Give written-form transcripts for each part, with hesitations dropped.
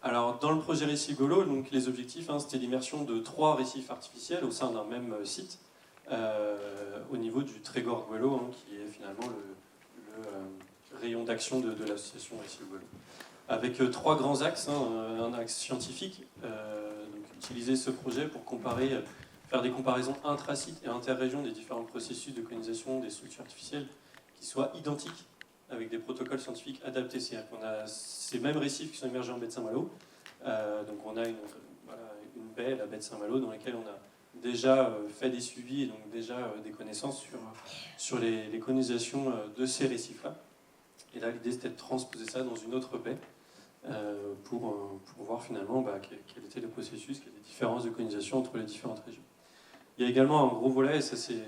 Alors, dans le projet Récif Golo, donc, les objectifs, c'était l'immersion de 3 récifs artificiels au sein d'un même site, au niveau du Trégor Golo, qui est finalement le rayon d'action de l'association Récif Golo. Avec 3 grands axes, un axe scientifique, donc utiliser ce projet pour faire des comparaisons intra-sites et inter-régions des différents processus de colonisation des structures artificielles qui soient identiques avec des protocoles scientifiques adaptés. C'est-à-dire qu'on a ces mêmes récifs qui sont émergés en baie de Saint-Malo. Donc on a une baie, la baie de Saint-Malo, dans laquelle on a déjà fait des suivis et donc déjà des connaissances sur les colonisations de ces récifs-là. Et là, l'idée, c'était de transposer ça dans une autre baie pour voir finalement quel était le processus, quelles étaient les différences de colonisation entre les différentes régions. Il y a également un gros volet, et ça c'est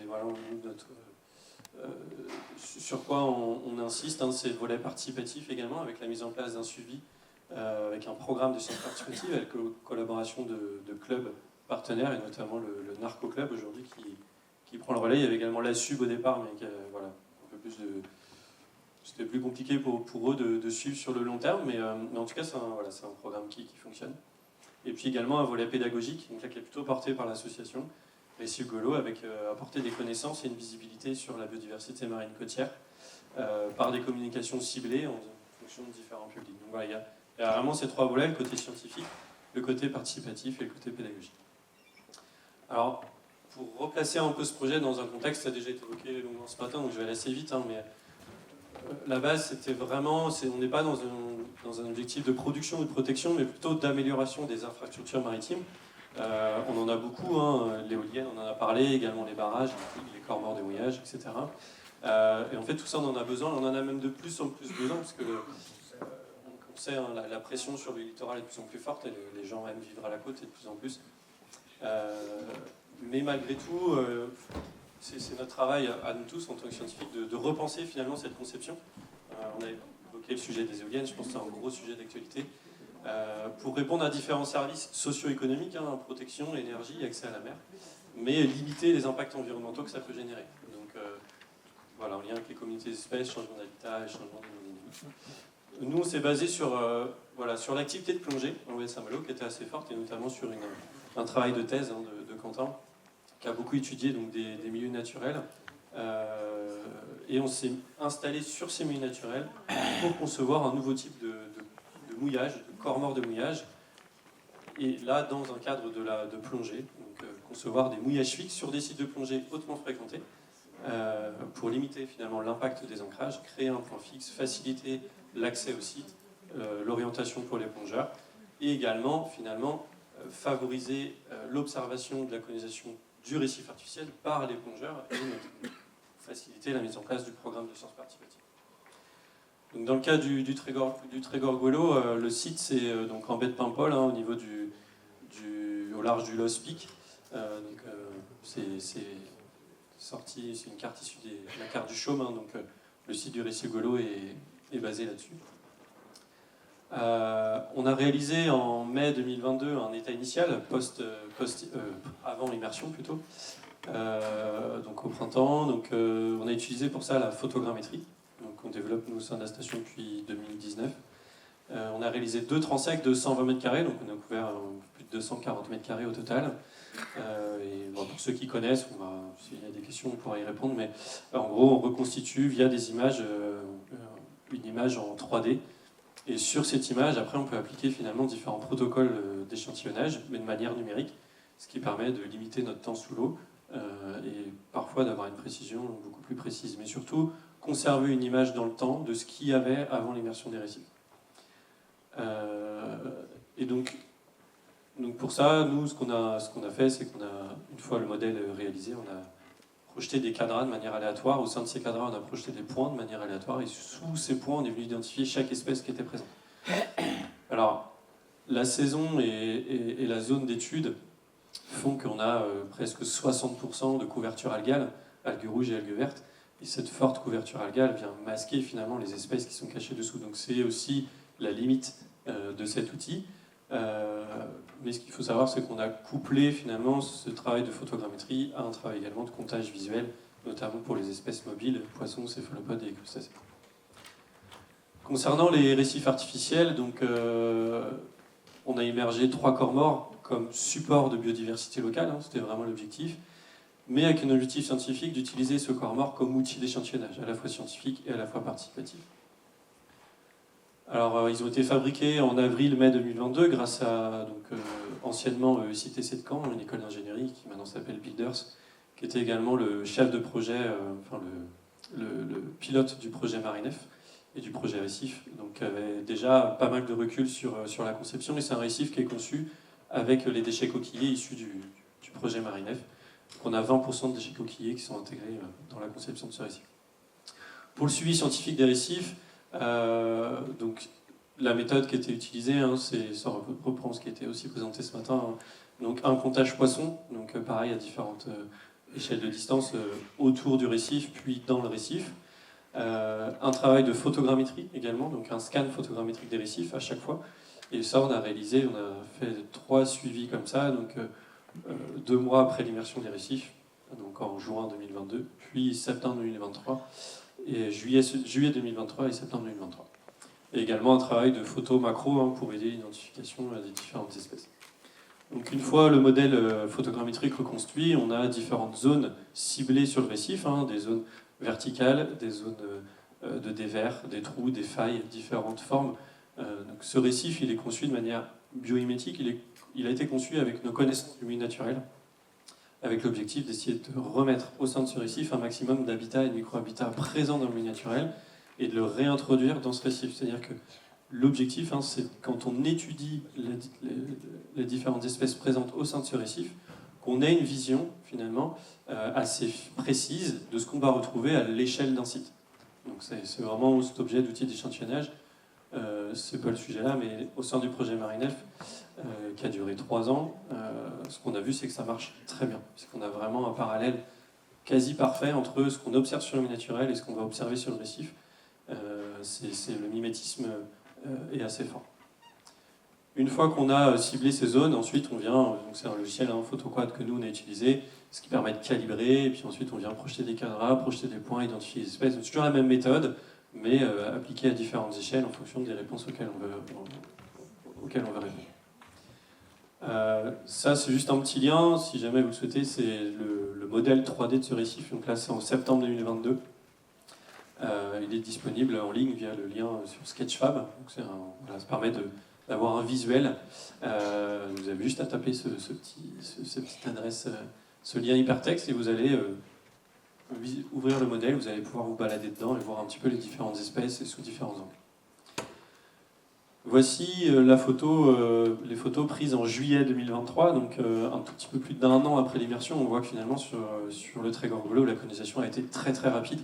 sur quoi on insiste, c'est le volet participatif également, avec la mise en place d'un suivi, avec un programme de sciences participatives, avec la collaboration de clubs partenaires, et notamment le Narco Club aujourd'hui qui prend le relais. Il y avait également la SUB au départ, mais voilà, un peu plus de... C'était plus compliqué pour eux de suivre sur le long terme, mais en tout cas, c'est un programme qui fonctionne. Et puis également un volet pédagogique, donc là, qui est plutôt porté par l'association Récif Golo, avec apporter des connaissances et une visibilité sur la biodiversité marine côtière par des communications ciblées en fonction de différents publics. Donc voilà, il y a vraiment ces 3 volets, le côté scientifique, le côté participatif et le côté pédagogique. Alors, pour replacer un peu ce projet dans un contexte, ça a déjà été évoqué longuement ce matin, donc je vais aller assez vite, mais la base, c'était vraiment, on n'est pas dans un objectif de production ou de protection, mais plutôt d'amélioration des infrastructures maritimes. On en a beaucoup, l'éolienne, on en a parlé, également les barrages, les corps morts de mouillage, etc. Et en fait, tout ça, on en a besoin, on en a même de plus en plus besoin, parce que on sait, la pression sur le littoral est de plus en plus forte, et les gens aiment vivre à la côte, et de plus en plus. Mais malgré tout, c'est notre travail à nous tous en tant que scientifiques de repenser finalement cette conception. On a évoqué le sujet des éoliennes, je pense que c'est un gros sujet d'actualité, pour répondre à différents services socio-économiques, protection, énergie, accès à la mer, mais limiter les impacts environnementaux que ça peut générer. Donc voilà, en lien avec les communautés d'espèces, changement d'habitat et changement de nous, on s'est basé sur l'activité de plongée en baie de Saint-Malo, qui était assez forte, et notamment sur un travail de thèse de Quentin, qui a beaucoup étudié donc, des milieux naturels. Et on s'est installé sur ces milieux naturels pour concevoir un nouveau type de mouillage, de corps mort de mouillage. Et là, dans un cadre de plongée, donc concevoir des mouillages fixes sur des sites de plongée hautement fréquentés, pour limiter finalement l'impact des ancrages, créer un point fixe, faciliter l'accès au site, l'orientation pour les plongeurs, et également finalement favoriser l'observation de la colonisation du récif artificiel par les plongeurs et faciliter la mise en place du programme de sciences participatives. Donc dans le cas du Trégor Golo, le site c'est donc en baie de Paimpol, au niveau au large du Lost Peak. C'est sorti, c'est une carte issue de la carte du Chaume, donc le site du Récif Golo est basé là-dessus. On a réalisé en mai 2022 un état initial, avant l'immersion plutôt, donc au printemps. Donc, on a utilisé pour ça la photogrammétrie, donc on développe nous au sein de la station depuis 2019. On a réalisé 2 transects de 120 m², donc on a couvert plus de 240 m² au total. Et bon, pour ceux qui connaissent, s'il y a des questions, on pourra y répondre, mais en gros, on reconstitue via des images, une image en 3D. Et sur cette image, après, on peut appliquer finalement différents protocoles d'échantillonnage, mais de manière numérique, ce qui permet de limiter notre temps sous l'eau et parfois d'avoir une précision beaucoup plus précise. Mais surtout, conserver une image dans le temps de ce qu'il y avait avant l'immersion des récifs. Et donc pour ça, nous, ce qu'on a fait, c'est qu'on a, une fois le modèle réalisé, on a projeté des cadras de manière aléatoire. Au sein de ces cadras, on a projeté des points de manière aléatoire, et sous ces points, on est venu identifier chaque espèce qui était présente. Alors, la saison et la zone d'étude font qu'on a presque 60% de couverture algale, algues rouges et algues vertes, et cette forte couverture algale vient masquer finalement les espèces qui sont cachées dessous. Donc c'est aussi la limite de cet outil. Mais ce qu'il faut savoir, c'est qu'on a couplé finalement ce travail de photogrammétrie à un travail également de comptage visuel, notamment pour les espèces mobiles, poissons, céphalopodes et crustacés. Concernant les récifs artificiels, donc on a immergé 3 corps morts comme support de biodiversité locale, hein, c'était vraiment l'objectif, mais avec un objectif scientifique d'utiliser ce corps mort comme outil d'échantillonnage, à la fois scientifique et à la fois participatif. Alors, ils ont été fabriqués en avril-mai 2022 grâce à, anciennement CTC de Caen, une école d'ingénierie qui maintenant s'appelle Builders, qui était également le chef de projet, le pilote du projet Marinef et du projet Récif, donc avait déjà pas mal de recul sur la conception, et c'est un récif qui est conçu avec les déchets coquillés issus du projet Marinef. Donc on a 20% de déchets coquillés qui sont intégrés dans la conception de ce récif. Pour le suivi scientifique des récifs, donc la méthode qui était utilisée, hein, ça reprend ce qui était aussi présenté ce matin, hein, donc un comptage poisson, donc pareil à différentes échelles de distance autour du récif, puis dans le récif. Un travail de photogrammétrie également, donc un scan photogrammétrique des récifs à chaque fois. Et ça, on a fait 3 suivis comme ça, donc 2 mois après l'immersion des récifs, donc en juin 2022, puis septembre 2023, et juillet 2023 et septembre 2023. Et également un travail de photo macro, hein, pour aider l'identification des différentes espèces. Donc une fois le modèle photogrammétrique reconstruit, on a différentes zones ciblées sur le récif, hein, des zones verticales, des zones de dévers, des trous, des failles, différentes formes. Donc ce récif, il est conçu de manière biomimétique, il a été conçu avec nos connaissances du milieu naturel, avec l'objectif d'essayer de remettre au sein de ce récif un maximum d'habitats et de micro-habitats présents dans le milieu naturel et de le réintroduire dans ce récif. C'est-à-dire que l'objectif, hein, c'est quand on étudie les différentes espèces présentes au sein de ce récif, qu'on ait une vision, finalement, assez précise de ce qu'on va retrouver à l'échelle d'un site. Donc c'est vraiment cet objet d'outil d'échantillonnage. C'est pas le sujet là, mais au sein du projet Marinef, qui a duré 3 ans, ce qu'on a vu, c'est que ça marche très bien. C'est qu'on a vraiment un parallèle quasi parfait entre ce qu'on observe sur le milieu naturel et ce qu'on va observer sur le récif. Le mimétisme est assez fort. Une fois qu'on a ciblé ces zones, ensuite on vient, donc c'est un logiciel, un PhotoQuad que nous on a utilisé, ce qui permet de calibrer, et puis ensuite on vient projeter des cadrans, projeter des points, identifier les espèces. C'est toujours la même méthode, mais appliquée à différentes échelles en fonction des réponses auxquelles on veut répondre. Ça c'est juste un petit lien, si jamais vous le souhaitez, c'est le modèle 3D de ce récif, donc là c'est en septembre 2022. Il est disponible en ligne via le lien sur Sketchfab, donc ça permet d'avoir un visuel. Vous avez juste à taper cette petite adresse, ce lien hypertexte, et vous allez ouvrir le modèle, vous allez pouvoir vous balader dedans et voir un petit peu les différentes espèces et sous différents angles. Voici les photos prises en juillet 2023, donc un tout petit peu plus d'1 an après l'immersion. On voit que finalement sur le Trégor bleu, la colonisation a été très très rapide.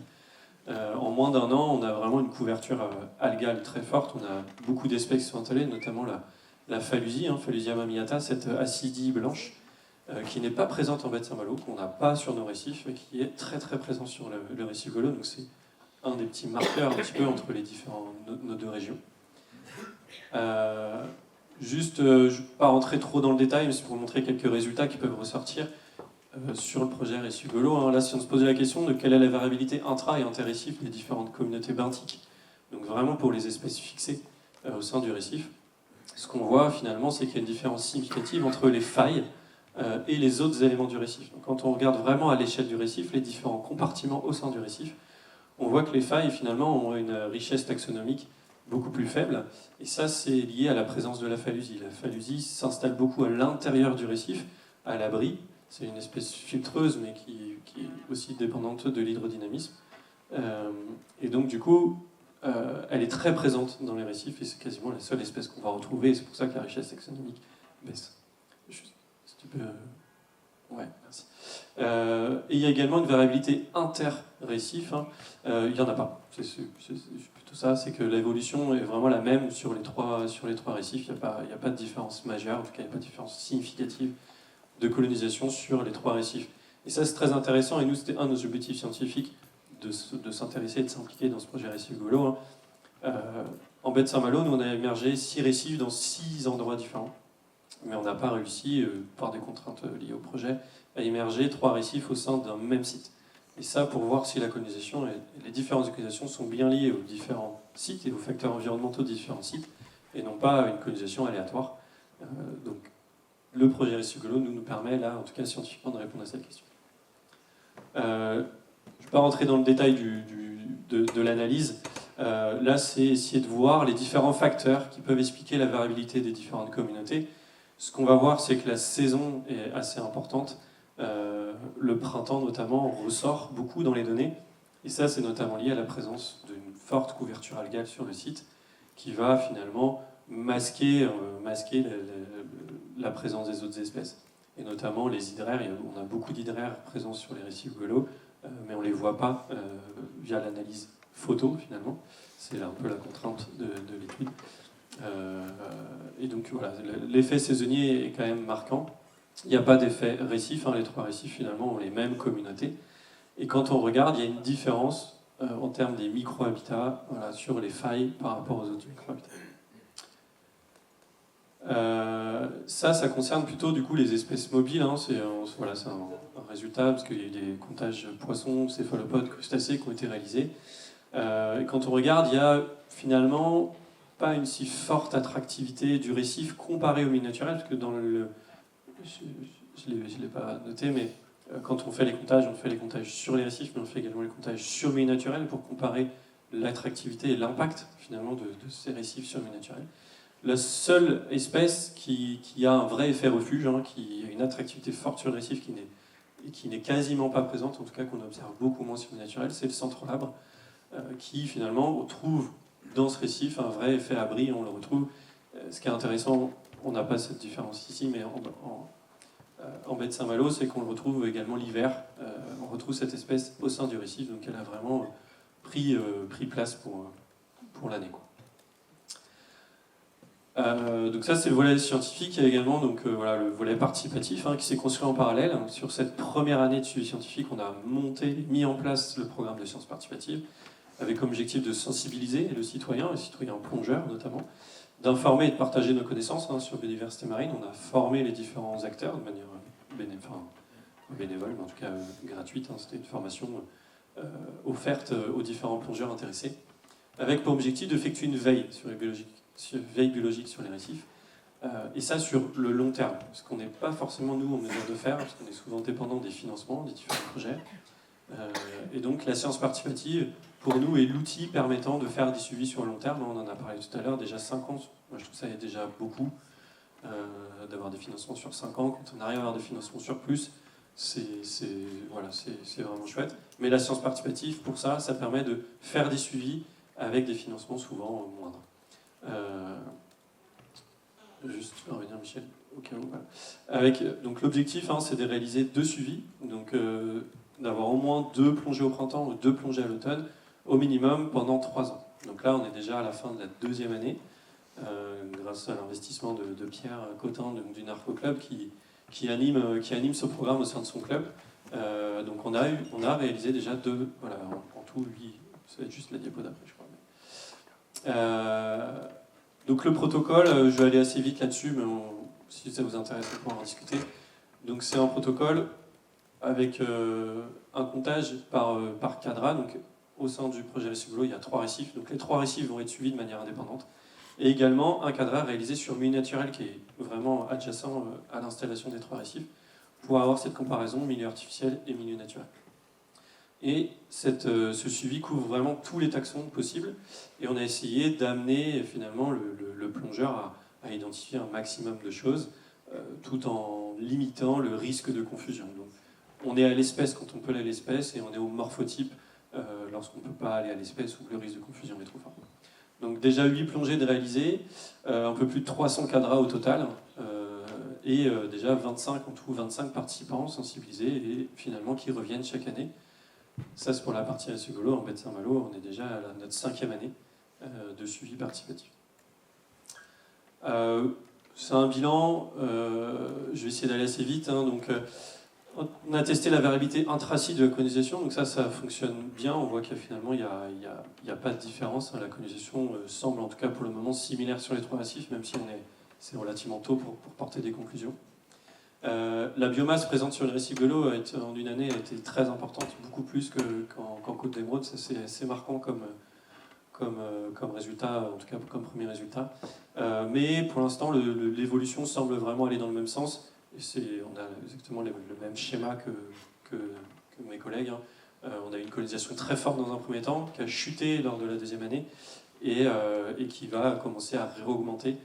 En moins d'1 an, on a vraiment une couverture algale très forte. On a beaucoup d'espèces qui sont installées, notamment la phalusie, hein, Phalusia mammiata, cette acidie blanche, qui n'est pas présente en baie de Saint-Malo, qu'on n'a pas sur nos récifs, mais qui est très très présent sur le récif Golo. Donc c'est un des petits marqueurs un petit peu entre nos 2 régions. Je ne vais pas rentrer trop dans le détail, mais c'est pour vous montrer quelques résultats qui peuvent ressortir sur le projet Récif Golo. Hein. Là, si on se posait la question de quelle est la variabilité intra- et interrécif des différentes communautés benthiques, donc vraiment pour les espèces fixées au sein du récif, ce qu'on voit finalement, c'est qu'il y a une différence significative entre les failles et les autres éléments du récif. Donc, quand on regarde vraiment à l'échelle du récif, les différents compartiments au sein du récif, on voit que les failles finalement ont une richesse taxonomique beaucoup plus faible, et ça c'est lié à la présence de la phalusie. La phalusie s'installe beaucoup à l'intérieur du récif, à l'abri. C'est une espèce filtreuse, mais qui est aussi dépendante de l'hydrodynamisme. Et donc, du coup, elle est très présente dans les récifs, et c'est quasiment la seule espèce qu'on va retrouver, et c'est pour ça que la richesse taxonomique baisse. Juste, si tu peux... Ouais, merci. Et il y a également une variabilité inter-récif. Hein. Il n'y en a pas. C'est plutôt ça, c'est que l'évolution est vraiment la même sur les trois récifs. Il n'y a pas de différence majeure, en tout cas, il n'y a pas de différence significative de colonisation sur les 3 récifs. Et ça, c'est très intéressant, et nous, c'était un de nos objectifs scientifiques de s'intéresser et de s'impliquer dans ce projet Récif Golo. Hein. En baie de Saint-Malo, nous, on a immergé 6 récifs dans 6 endroits différents, mais on n'a pas réussi, par des contraintes liées au projet, à immerger 3 récifs au sein d'un même site. Et ça, pour voir si la colonisation et les différentes colonisations sont bien liées aux différents sites et aux facteurs environnementaux des différents sites, et non pas à une colonisation aléatoire. Donc le projet Récif Golo nous permet là, en tout cas scientifiquement, de répondre à cette question. Je ne vais pas rentrer dans le détail de l'analyse. Là, c'est essayer de voir les différents facteurs qui peuvent expliquer la variabilité des différentes communautés. Ce qu'on va voir, c'est que la saison est assez importante. Le printemps, notamment, ressort beaucoup dans les données. Et ça, c'est notamment lié à la présence d'une forte couverture algale sur le site, qui va finalement masquer la présence des autres espèces. Et notamment les hydraires. On a beaucoup d'hydraires présents sur les récifs Golo, mais on ne les voit pas via l'analyse photo, finalement. C'est un peu la contrainte de l'étude. Et donc voilà, l'effet saisonnier est quand même marquant. Il n'y a pas d'effet récif, les 3 récifs finalement ont les mêmes communautés. Et quand on regarde, il y a une différence en termes des micro-habitats sur les failles par rapport aux autres micro-habitats. Ça concerne plutôt du coup les espèces mobiles. C'est un résultat parce qu'il y a eu des comptages poissons, céphalopodes, crustacés qui ont été réalisés. Et quand on regarde, il y a finalement pas une si forte attractivité du récif comparé au milieu naturel, parce que dans le... Je ne l'ai pas noté, mais quand on fait les comptages sur les récifs, mais on fait également les comptages sur le milieu naturel pour comparer l'attractivité et l'impact finalement de ces récifs sur le milieu naturel. La seule espèce qui a un vrai effet refuge, qui a une attractivité forte sur le récif, qui n'est quasiment pas présente, en tout cas qu'on observe beaucoup moins sur le milieu naturel, c'est le centrolabre, qui finalement trouve dans ce récif un vrai effet abri, on le retrouve. Ce qui est intéressant, on n'a pas cette différence ici, mais en baie de Saint-Malo, c'est qu'on le retrouve également l'hiver. On retrouve cette espèce au sein du récif, donc elle a vraiment pris place pour l'année. Donc ça, c'est le volet scientifique. Il y a également le volet participatif qui s'est construit en parallèle. Sur cette première année de suivi scientifique, on a mis en place le programme de sciences participatives, avec comme objectif de sensibiliser le citoyen plongeur notamment, d'informer et de partager nos connaissances sur la biodiversité marine. On a formé les différents acteurs de manière bénévole, mais en tout cas gratuite. C'était une formation offerte aux différents plongeurs intéressés, avec pour objectif d'effectuer une veille biologique sur les récifs, et ça sur le long terme, ce qu'on n'est pas forcément nous en mesure de faire, parce qu'on est souvent dépendant des financements, des différents projets. Et donc la science participative, pour nous, est l'outil permettant de faire des suivis sur le long terme. On en a parlé tout à l'heure, déjà 5 ans, moi je trouve ça déjà beaucoup, d'avoir des financements sur 5 ans. Quand on arrive à avoir des financements sur plus, c'est vraiment chouette. Mais la science participative, pour ça permet de faire des suivis avec des financements souvent moindres. Juste revenir, Michel, au cas où. Voilà. Donc l'objectif, c'est de réaliser 2 suivis, donc d'avoir au moins 2 plongées au printemps ou 2 plongées à l'automne, au minimum pendant 3 ans. Donc là, on est déjà à la fin de la 2e année, grâce à l'investissement de Pierre Cotin du Narco Club qui anime ce programme au sein de son club. Donc on a réalisé déjà 2, en tout 8, ça va être juste la diapo d'après, je crois. Donc le protocole, je vais aller assez vite là-dessus, mais si ça vous intéresse, on pourra en discuter. Donc c'est un protocole avec un comptage par cadra. Donc au sein du projet Récif Golo, il y a 3 récifs. Donc les 3 récifs vont être suivis de manière indépendante. Et également un cadra réalisé sur milieu naturel qui est vraiment adjacent à l'installation des 3 récifs pour avoir cette comparaison milieu artificiel et milieu naturel. Et ce suivi couvre vraiment tous les taxons possibles. Et on a essayé d'amener finalement le plongeur à identifier un maximum de choses, tout en limitant le risque de confusion. Donc, on est à l'espèce quand on peut aller à l'espèce, et on est au morphotype lorsqu'on ne peut pas aller à l'espèce, où le risque de confusion est trop fort. Donc déjà 8 plongées de réalisées, un peu plus de 300 cadras au total, et déjà 25 participants sensibilisés, et finalement qui reviennent chaque année. Ça, c'est pour la partie Récif Golo. En baie de Saint-Malo, on est déjà à notre 5e année de suivi participatif. C'est un bilan, je vais essayer d'aller assez vite. On a testé la variabilité intrasite de la colonisation, donc ça fonctionne bien. On voit qu'il finalement, il n'y a pas de différence. La colonisation semble, en tout cas pour le moment, similaire sur les 3 récifs, même si c'est relativement tôt pour porter des conclusions. La biomasse présente sur le Récif Golo en une année a été très importante, beaucoup plus qu'en Côte d'Émeraude. C'est assez marquant comme résultat, en tout cas comme premier résultat. Mais pour l'instant, l'évolution semble vraiment aller dans le même sens. Et on a exactement le même schéma que mes collègues. Hein. On a une colonisation très forte dans un premier temps, qui a chuté lors de la deuxième année, et qui va commencer à réaugmenter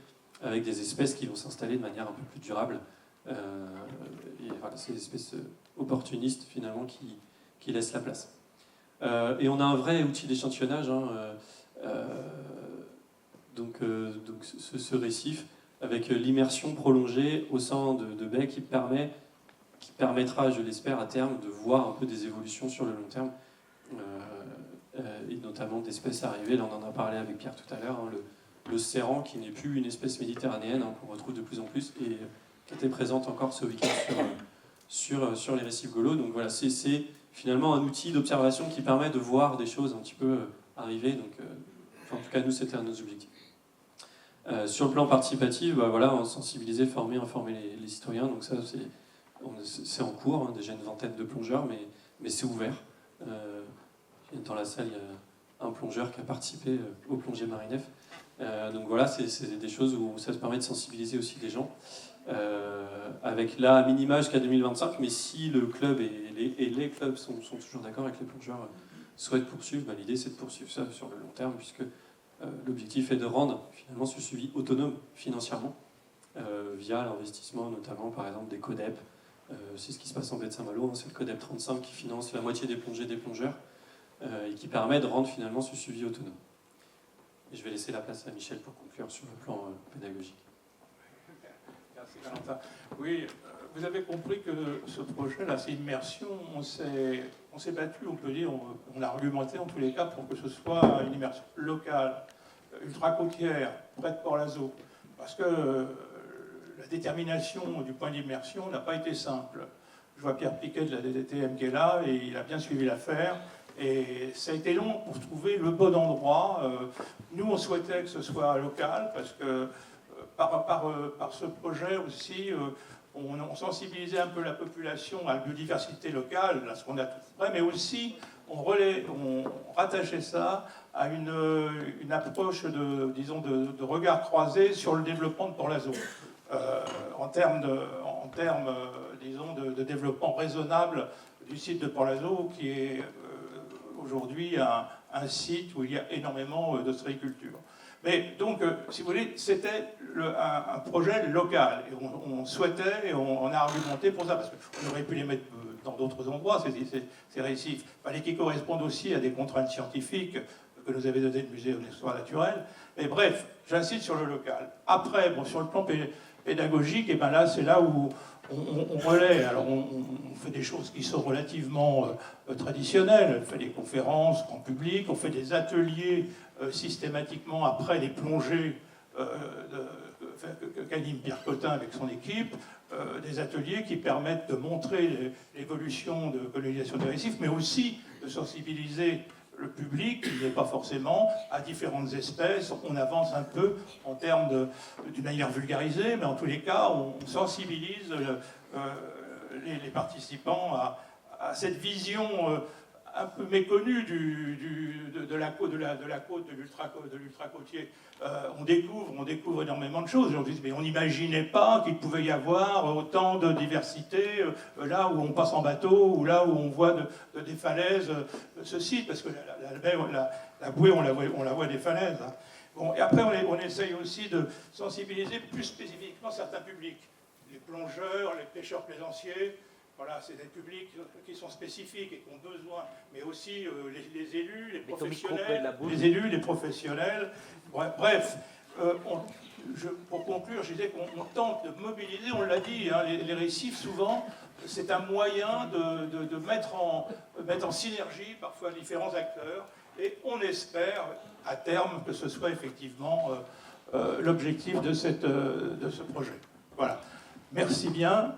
avec des espèces qui vont s'installer de manière un peu plus durable. Et voilà, c'est des espèces opportunistes finalement qui laissent la place. Et on a un vrai outil d'échantillonnage, hein, donc ce récif avec l'immersion prolongée au sein de baies qui permettra, je l'espère, à terme de voir un peu des évolutions sur le long terme, et notamment d'espèces arrivées. Là, on en a parlé avec Pierre tout à l'heure, hein, le serrant, qui n'est plus une espèce méditerranéenne, hein, qu'on retrouve de plus en plus, et qui était présente encore ce week-end sur les récifs Golo. Donc voilà, c'est finalement un outil d'observation qui permet de voir des choses un petit peu arriver. Donc, en tout cas, nous, c'était un de nos objectifs. Sur le plan participatif, bah, voilà, sensibiliser, former, informer les citoyens. Donc ça, c'est en cours, hein, déjà une vingtaine de plongeurs, mais c'est ouvert. Dans la salle, il y a un plongeur qui a participé au plongée Marinef. Donc voilà, c'est des choses où ça se permet de sensibiliser aussi des gens. Avec là, à minima jusqu'à 2025, mais si le club et les clubs sont toujours d'accord et que les plongeurs souhaitent poursuivre, bah, l'idée c'est de poursuivre ça sur le long terme, puisque l'objectif est de rendre finalement ce suivi autonome financièrement, via l'investissement notamment par exemple des CODEP. C'est ce qui se passe en baie de Saint-Malo, hein, c'est le CODEP 35 qui finance la moitié des plongées des plongeurs, et qui permet de rendre finalement ce suivi autonome. Et je vais laisser la place à Michel pour conclure sur le plan pédagogique. Merci Valentin. Oui, vous avez compris que ce projet-là, c'est immersion, on s'est battu, on peut dire, on a argumenté en tous les cas pour que ce soit une immersion locale, ultra-côtière, près de Port-Lazo, parce que la détermination du point d'immersion n'a pas été simple. Je vois Pierre Piquet de la DDTM qui est là, et il a bien suivi l'affaire. Et ça a été long pour trouver le bon endroit. Nous, on souhaitait que ce soit local, parce que par ce projet aussi, on sensibilisait un peu la population à la biodiversité locale, à ce qu'on a tout près, mais aussi on rattachait ça à une approche de regard croisé sur le développement de Port-Lazo, en termes de développement raisonnable du site de Port-Lazo, qui est aujourd'hui un site où il y a énormément d'ostréiculture. Mais donc, si vous voulez, c'était un projet local. Et on souhaitait, et on a argumenté pour ça, parce qu'on aurait pu les mettre dans d'autres endroits, ces récifs. Il fallait qu'ils correspondent aussi à des contraintes scientifiques que nous avait donné le musée d'histoire naturelle. Mais bref, j'insiste sur le local. Après, bon, sur le plan pédagogique, et ben là, c'est là où on relaie. Alors, on fait des choses qui sont relativement traditionnelles. On fait des conférences en public, on fait des ateliers systématiquement après les plongées qu'anime Pierre Cotin avec son équipe, des ateliers qui permettent de montrer l'évolution de colonisation des récifs, mais aussi de sensibiliser le public, qui n'est pas forcément, à différentes espèces. On avance un peu en termes d'une manière vulgarisée, mais en tous les cas, on sensibilise les participants à cette vision un peu méconnue de la côte de l'ultra-côtier. On découvre énormément de choses. Mais on n'imaginait pas qu'il pouvait y avoir autant de diversité là où on passe en bateau, ou là où on voit des falaises ce site, parce que la bouée, on la voit des falaises. Hein. Bon, et après, on essaye aussi de sensibiliser plus spécifiquement certains publics. Les plongeurs, les pêcheurs plaisanciers. Voilà, c'est des publics qui sont spécifiques et qui ont besoin, mais aussi les élus, les professionnels, les élus, les professionnels. Bref, pour conclure, je disais qu'on tente de mobiliser, on l'a dit, hein, les récifs, souvent, c'est un moyen de mettre en synergie parfois différents acteurs, et on espère, à terme, que ce soit effectivement l'objectif de ce projet. Voilà. Merci bien.